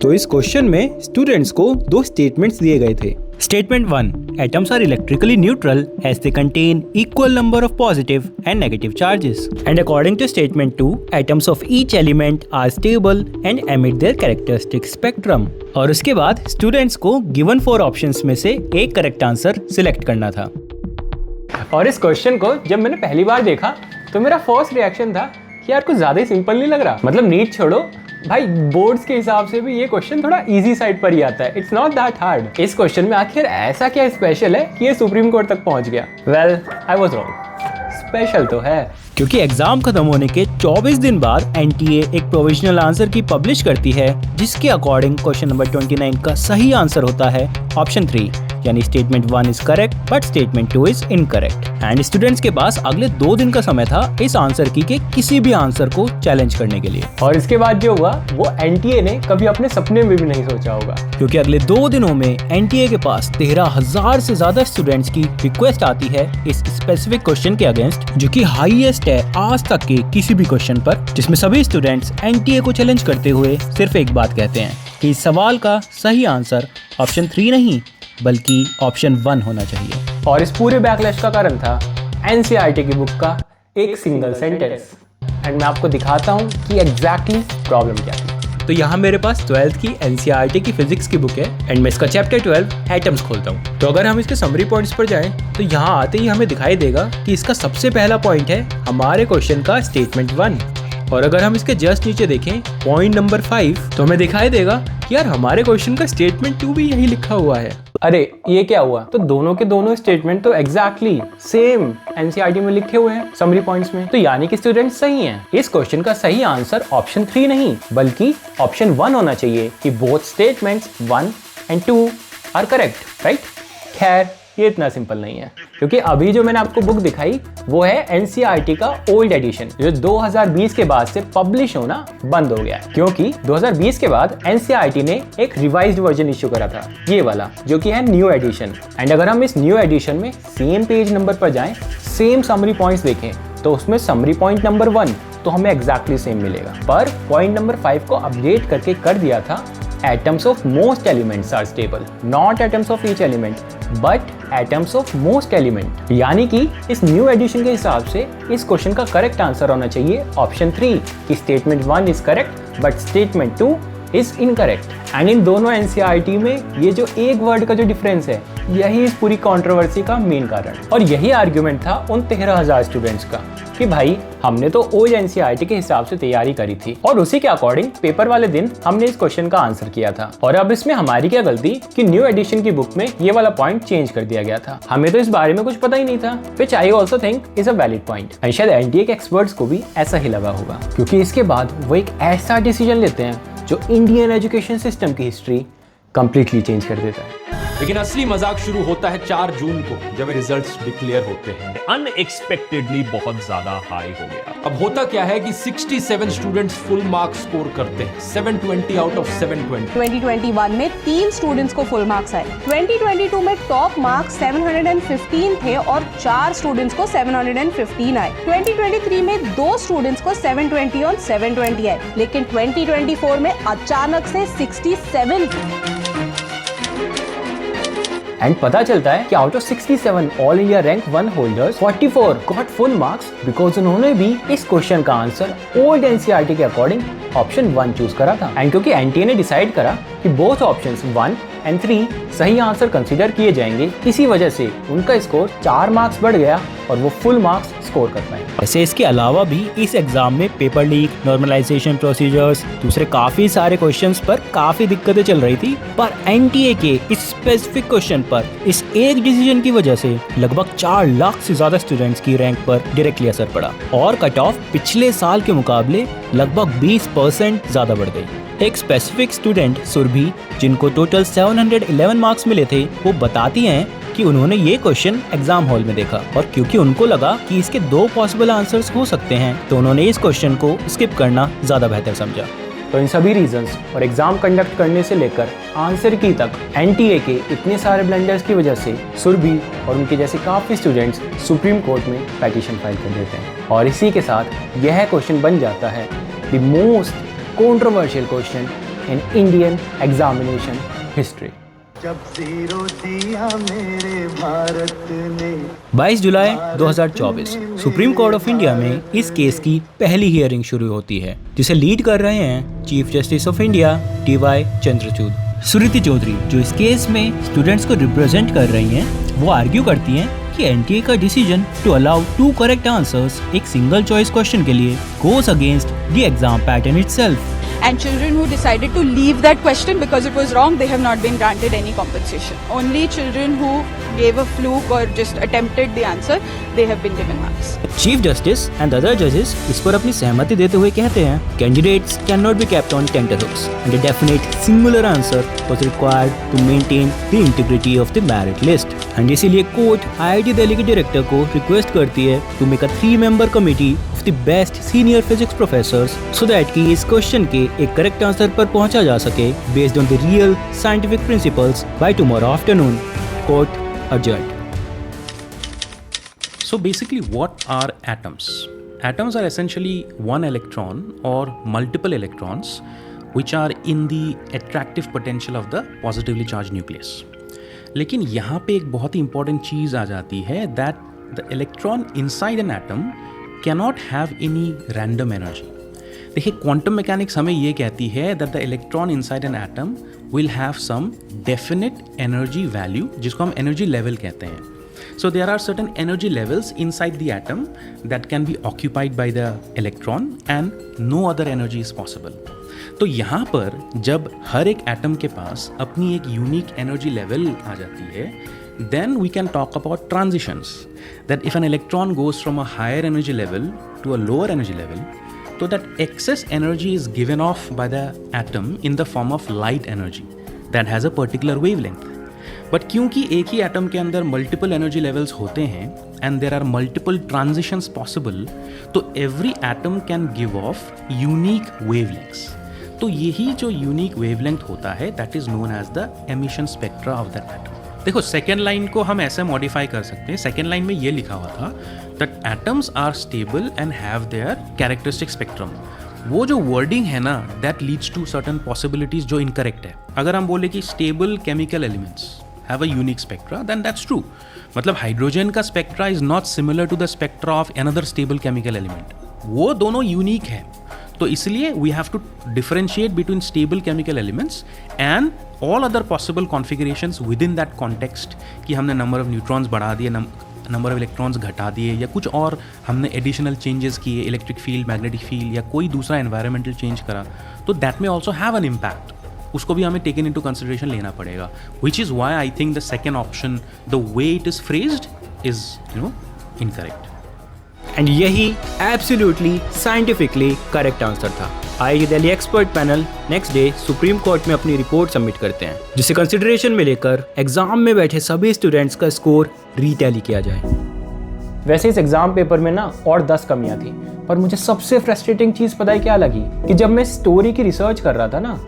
तो इस क्वेश्चन में स्टूडेंट्स को दो स्टेटमेंट्स दिए गए थे। Statement 1. Atoms are electrically neutral as they contain equal number of positive and negative charges. And according to Statement 2, atoms of each element are stable and emit their characteristic spectrum. और उसके बाद students को given 4 options में से एक correct answer select करना था। और इस क्वेश्चन को जब मैंने पहली बार देखा तो मेरा फर्स्ट रिएक्शन था कि यार कुछ ज़्यादा ही सिंपल नहीं लग रहा। मतलब नीट छोड़ो भाई, बोर्ड्स के हिसाब से भी ये क्वेश्चन थोड़ा इजी साइड पर ही आता है। It's not that hard. इस क्वेश्चन में आखिर ऐसा क्या स्पेशल है कि ये सुप्रीम कोर्ट तक पहुंच गया? Well, I was wrong. Special तो है क्योंकि एग्जाम खत्म होने के 24 दिन बाद एनटीए एक प्रोविजनल आंसर की पब्लिश करती है, जिसके अकॉर्डिंग क्वेश्चन नंबर 29 का सही आंसर होता है ऑप्शन 3, यानी statement 1 is correct but statement 2 is incorrect. And students के पास अगले 2 दिन का समय था इस आंसर की के किसी भी आंसर को चैलेंज करने के लिए। और इसके बाद जो हुआ वो एनटीए ने कभी अपने सपने में भी नहीं सोचा होगा, क्योंकि अगले 2 दिनों में एनटीए के पास 13,000 से ज्यादा स्टूडेंट्स की रिक्वेस्ट आती है इस स्पेसिफिक क्वेश्चन के अगेंस्ट, जो कि हाईएस्ट है आज तक के किसी भी क्वेश्चन पर, जिसमें सभी स्टूडेंट्स एनटीए को चैलेंज करते हुए सिर्फ एक बात कहते हैं कि इस सवाल का सही आंसर ऑप्शन 3 नहीं बल्कि ऑप्शन 1 होना चाहिए। और इस पूरे बैकलैश का कारण था एनसीईआरटी की बुक का एक सिंगल सेंटेंस। एंड मैं आपको दिखाता हूँ कि एग्जैक्टली प्रॉब्लम क्या थी। तो यहाँ मेरे पास 12th की एनसीईआरटी की फिजिक्स की बुक है एंड मैं इसका चैप्टर 12 एटम्स खोलता हूँ। तो अगर हम इसके समरी पॉइंट्स पर जाएं तो यहाँ आते ही हमें दिखाई देगा कि इसका सबसे पहला पॉइंट है हमारे क्वेश्चन का स्टेटमेंट 1। और अगर हम इसके जस्ट नीचे देखें पॉइंट नंबर 5 तो हमें दिखाई देगा कि यार हमारे क्वेश्चन का स्टेटमेंट 2 भी यही लिखा हुआ है। अरे ये क्या हुआ? तो दोनों के दोनों स्टेटमेंट तो एग्जैक्टली सेम एनसीईआरटी में लिखे हुए हैं समरी पॉइंट्स में। तो यानी कि स्टूडेंट्स सही हैं। इस क्वेश्चन का सही आंसर ऑप्शन 3 नहीं बल्कि ऑप्शन 1 होना चाहिए कि both statements 1 and 2 are correct, right? खैर ये इतना सिंपल नहीं है, क्योंकि अभी जो मैंने आपको बुक दिखाई वो है एनसीईआरटी का ओल्ड एडिशन, जो 2020 के बाद से पब्लिश होना बंद हो गया है। क्योंकि 2020 के बाद एनसीईआरटी ने एक रिवाइज्ड वर्जन इश्यू करा था, ये वाला, जो कि है न्यू एडिशन। एंड अगर हम इस न्यू एडिशन में सेम पेज नंबर पर जाएं, सेम समरी पॉइंट्स देखें, तो उसमें समरी पॉइंट नंबर 1 तो हमें एग्जैक्टली सेम मिलेगा, पर पॉइंट नंबर 5 को अपडेट करके कर दिया था atoms of most elements are stable, not atoms of each element, but atoms of most element। यानी कि इस न्यू एडिशन के हिसाब से इस क्वेश्चन का करेक्ट आंसर होना चाहिए ऑप्शन 3 कि statement 1 is correct but statement 2 is incorrect. And in दोनों एनसीईआरटी में ये जो एक वर्ड का जो डिफरेंस है, यही इस पूरी कंट्रोवर्सी का मेन कारण और यही आर्ग्यूमेंट था उन 13,000 स्टूडेंट्स का कि भाई हमने तो ओल्ड एनसीईआरटी के हिसाब से तैयारी करी थी और उसी के अकॉर्डिंग पेपर वाले दिन हमने इस क्वेश्चन का आंसर किया था, और अब इसमें हमारी क्या गलती कि न्यू एडिशन की बुक में ये वाला पॉइंट चेंज कर दिया गया था। हमें तो इस बारे में कुछ पता ही नहीं था, which I also think is a valid point. And शायद एनटीए के एक्सपर्ट्स को भी ऐसा ही लगा होगा, क्योंकि इसके बाद वो एक ऐसा डिसीजन लेते हैं जो इंडियन एजुकेशन सिस्टम की हिस्ट्री कंप्लीटली चेंज कर देता है। लेकिन असली मजाक शुरू होता है 4 जून को, जब रिजल्ट्स डिक्लेयर होते हैं। अनएक्सपेक्टेडली बहुत ज्यादा हाई हो गया। अब होता क्या है कि 67 स्टूडेंट्स फुल मार्क्स स्कोर करते हैं, 720 आउट ऑफ 720। 2021 में 3 स्टूडेंट्स को फुल मार्क्स आए। 2022 में टॉप मार्क्स 715 थे और 4 स्टूडेंट्स को 715 आए। 2023 में 2 स्टूडेंट्स को 720 और 720 आए, लेकिन 2024 में अचानक से 67। एंड पता चलता है कि out of 67 all India rank 1 holders 44 got full marks because उन्होंने भी इस क्वेश्चन का आंसर ओल्ड एनसीईआरटी के अकॉर्डिंग ऑप्शन 1 चूज करा था। एंड क्योंकि एनटीए ने डिसाइड करा कि बोथ ऑप्शंस 1 एंड 3 सही आंसर कंसीडर किए जाएंगे, इसी वजह से उनका स्कोर 4 मार्क्स बढ़ गया और वो फुल मार्क्स स्कोर कर पाए। ऐसे इसके अलावा भी इस एग्जाम में पेपर लीक, नॉर्मलाइजेशन प्रोसीजर्स, दूसरे काफी सारे क्वेश्चंस पर काफी दिक्कतें चल रही थी, पर एनटीए के इस स्पेसिफिक क्वेश्चन पर इस एक डिसीजन की वजह से लगभग 4 लाख से ज्यादा स्टूडेंट्स की रैंक पर डायरेक्टली असर पड़ा और कट ऑफ पिछले साल के मुकाबले लगभग 20% ज्यादा बढ़ गई। एक स्पेसिफिक स्टूडेंट सुरभि, जिनको टोटल 711 मार्क्स मिले थे, वो बताती हैं कि उन्होंने ये क्वेश्चन एग्जाम हॉल में देखा और क्योंकि उनको लगा कि इसके 2 पॉसिबल आंसर्स हो सकते हैं तो उन्होंने इस क्वेश्चन को स्किप करना ज्यादा बेहतर समझा। तो इन सभी रीजंस और एग्जाम कंडक्ट करने से लेकर आंसर की तक एनटीए के इतने सारे ब्लंडर्स की वजह से सुरभि और उनके जैसे काफ़ी स्टूडेंट्स सुप्रीम कोर्ट में पिटीशन फाइल कर देते हैं और इसी के साथ यह क्वेश्चन बन जाता है the most controversial question in Indian examination history. जब जीरो दिया मेरे भारत ने 22 जुलाई 2024 सुप्रीम कोर्ट ऑफ इंडिया में इस केस की पहली हियरिंग शुरू होती है, जिसे लीड कर रहे हैं chief justice of India DY Chandrachud. Suriti Chaudhary जो इस केस में स्टूडेंट्स को रिप्रेजेंट कर रही हैं, वो आर्ग्यू करती हैं कि एनटीए का decision to allow 2 correct answers एक सिंगल चॉइस क्वेश्चन के लिए goes against the exam pattern itself. And children who decided to leave that question because it was wrong, they have not been granted any compensation. Only children who gave a fluke or just attempted the answer, they have been given marks. Chief justice and other जजेस इस पर अपनी सहमति देते हुए कहते हैं candidates can not be kept on tenterhooks and a definite singular answer was required to maintain the integrity of the merit list. And इसीलिए कोर्ट IIT दिल्ली के डायरेक्टर को रिक्वेस्ट करती है to make a 3-member committee of the best senior physics professors so that कि इस question के एक correct answer पर पहुंचा जा सके based on the real scientific principles by tomorrow afternoon. Court adjourned. So basically, what are atoms? Atoms are essentially one electron or multiple electrons which are in the attractive potential of the positively charged nucleus. लेकिन यहाँ पे एक बहुत ही important चीज़ आ जाती है that the electron inside an atom cannot have any random energy. देखिए quantum mechanics हमें ये कहती है that the electron inside an atom will have some definite energy value, जिसको हम energy level कहते हैं. So there are certain energy levels inside the atom that can be occupied by the electron and no other energy is possible. तो यहाँ पर जब हर एक atom के पास अपनी एक यूनिक एनर्जी लेवल आ जाती है, then we can talk about transitions. That if an electron goes from a higher energy level to a lower energy level, so that excess energy is given off by the atom in the form of light energy that has a particular wavelength. But क्योंकि एक ही atom के अंदर multiple energy levels होते हैं and there are multiple transitions possible, तो every atom can give off unique wavelengths. तो यही जो यूनिक वेवलेंथ होता है that is known as the emission spectra of that atom. देखो सेकेंड लाइन को हम ऐसे मॉडिफाई कर सकते हैं. सेकेंड लाइन में ये लिखा हुआ था that atoms are stable and have their characteristic spectrum. वो जो वर्डिंग है ना that leads to certain possibilities जो इनकरेक्ट है. अगर हम बोले कि stable chemical elements have a unique spectra, then that's true. मतलब हाइड्रोजन का spectra is not similar to the spectra of another stable chemical element. वो दोनों यूनिक है. तो इसलिए we have to differentiate between stable chemical elements and all other possible configurations with in that context कि हमने number of neutrons बढ़ा दिए, number of electrons घटा दिए, या कुछ और हमने एडिशनल चेंजेस किए, इलेक्ट्रिक फील्ड, मैग्नेटिक फील्ड, या कोई दूसरा एनवायरमेंटल चेंज करा, तो दैट में ऑल्सो हैव एन इम्पैक्ट. उसको भी हमें टेकन इनटू कंसिडरेशन लेना पड़ेगा, which is why I think the second option the way it is phrased is incorrect. And यही एब्सोल्युटली साइंटिफिकली करेक्ट आंसर था. IIT Delhi expert panel next day supreme court में अपनी report submit करते हैं, जिसे consideration में लेकर एग्जाम में बैठे सभी स्टूडेंट्स का स्कोर रीटैली किया जाए. वैसे इस एग्जाम पेपर में ना और 10 कमियां थी, पर मुझे सबसे फ्रस्ट्रेटिंग चीज़ पता है क्या लगी कि जब मैं स्टोरी की रिसर्च कर रहा था ना,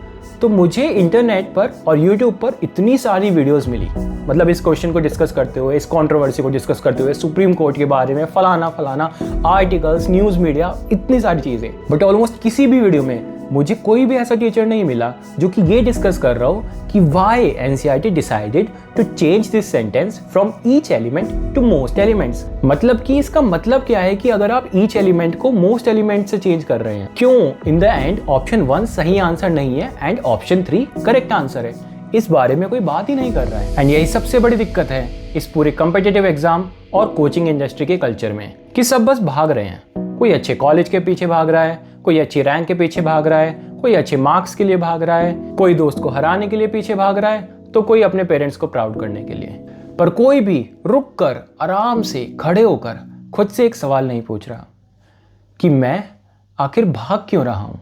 तो मुझे इंटरनेट पर और यूट्यूब पर इतनी सारी वीडियोस मिली. मतलब इस क्वेश्चन को डिस्कस करते हुए, इस कंट्रोवर्सी को डिस्कस करते हुए, सुप्रीम कोर्ट के बारे में फलाना आर्टिकल्स, न्यूज़ मीडिया, इतनी सारी चीज़ें. बट ऑलमोस्ट किसी भी वीडियो में मुझे कोई भी ऐसा टीचर नहीं मिला जो कि ये डिस्कस कर रहा हो कि why NCERT decided to change this sentence from each element to most elements. मतलब कि इसका मतलब क्या है कि अगर आप ईच एलिमेंट को मोस्ट एलिमेंट से चेंज कर रहे हैं, क्यों इन द एंड ऑप्शन 1 सही आंसर नहीं है एंड ऑप्शन 3 करेक्ट आंसर है. इस बारे में कोई बात ही नहीं कर रहा है. एंड यही सबसे बड़ी दिक्कत है इस पूरे कॉम्पिटिटिव एग्जाम और कोचिंग इंडस्ट्री के कल्चर में कि सब बस भाग रहे हैं. कोई अच्छे कॉलेज के पीछे भाग रहा है, कोई अच्छी रैंक के पीछे भाग रहा है, कोई अच्छे मार्क्स के लिए भाग रहा है, कोई दोस्त को हराने के लिए पीछे भाग रहा है, तो कोई अपने पेरेंट्स को प्राउड करने के लिए. पर कोई भी रुक कर आराम से खड़े होकर खुद से एक सवाल नहीं पूछ रहा कि मैं आखिर भाग क्यों रहा हूं.